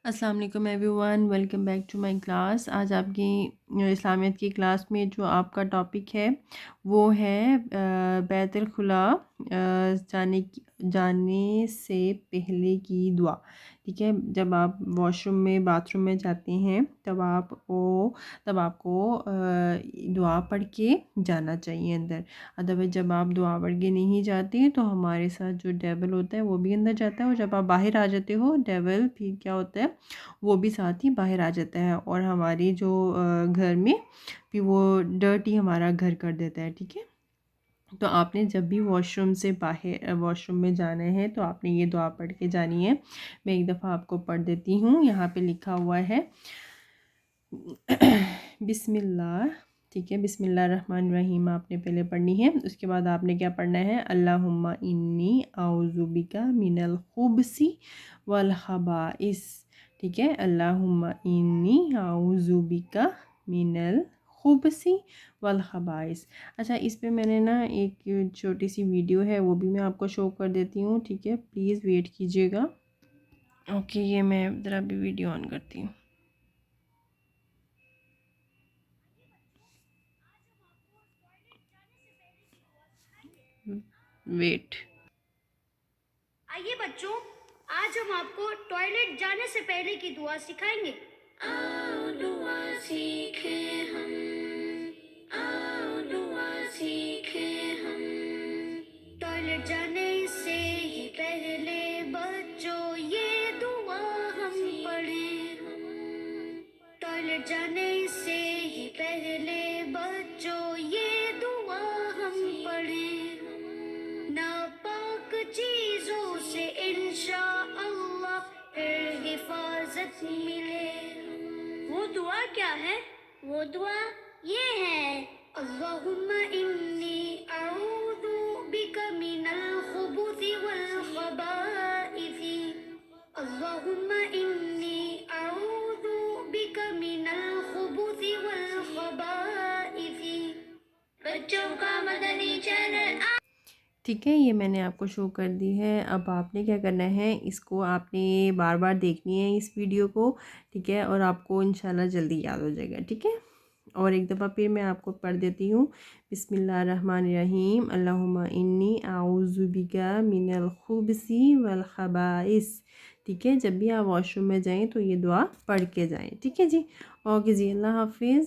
अस्सलाम वालेकुम everyone, welcome back to my class. आज आपकी इस्लामियत की क्लास में जो आपका टॉपिक है वो है बैतुल खुला जाने से पहले की दुआ। ठीक है, जब आप वॉशरूम में बाथरूम में जाते हैं तब आपको दुआ पढ़ के जाना चाहिए अंदर। अदरवाइज़ जब आप दुआ पढ़ के नहीं जाते तो हमारे साथ जो डेविल होता है वो भी अंदर जाता है, और जब आप बाहर आ जाते हो डेविल फिर क्या होता है वो भी साथ ही बाहर आ जाता है और हमारी जो घर में फिर वो डर्टी हमारा घर कर देता है। ठीक है, तो आपने जब भी वॉशरूम से बाहर वॉशरूम में जाना है तो आपने ये दुआ पढ़ के जानी है। मैं एक दफ़ा आपको पढ़ देती हूँ। यहाँ पे लिखा हुआ है बिस्मिल्लाह। ठीक है, बिस्मिल्लाहिर्रहमानिर्रहीम आपने पहले पढ़नी है। उसके बाद आपने क्या पढ़ना है, अल्लाहुम्मा इन्नी आऊज़ु बिका मिनल खुबसी वल खबाइस। ठीक है, अल्लाहुम्मा इन्नी आऊज़ु बिका मिनल खुबसी वल खबाइस। अच्छा, इस पे मैंने ना एक छोटी सी वीडियो है, वो भी मैं आपको शो कर देती हूँ। ठीक है, प्लीज़ वेट कीजिएगा। ओके, ये मैं ज़रा भी वीडियो ऑन करती हूँ। वेट। आइए बच्चों, आज हम आपको टॉयलेट जाने से पहले की दुआ सिखाएंगे। आओ दुआ सीखे हम, आओ दुआ सीखे हम। टॉयलेट जाने से ही पहले बच्चों ये दुआ हम पढ़ें हम। टॉयलेट जाने से ही पहले बच्चों ये दुआ हम पढ़ें हम। नापाक चीजों से इंशाअल्लाह फिर हिफाजत मिले। वो दुआ क्या है? वो दुआ ये है, अल्लाहुम्मा इन्नी अऊज़ु बिका मिनल खुबुथि वल खबाइथि। अल्लाहुम्मा इन्नी अऊज़ु बिका मिनल खुबुथि वल खबाइथि। बच्चों का मदनी चैनल। ठीक है, ये मैंने आपको शो कर दी है। अब आपने क्या करना है, इसको आपने बार बार देखनी है इस वीडियो को। ठीक है, और आपको इंशाल्लाह जल्दी याद हो जाएगा। ठीक है, और एक दफ़ा फिर मैं आपको पढ़ देती हूँ। बिस्मिल्लाहिर्रहमानिर्रहीम, अल्लाहुम्मा इन्नी आऊज़ु बिका मिनल खुबसी वल खबाइस। ठीक है, जब भी आप वॉशरूम में जाएं तो ये दुआ पढ़ के जाएं। ठीक है जी, ओके जी, अल्लाह हाफिज़।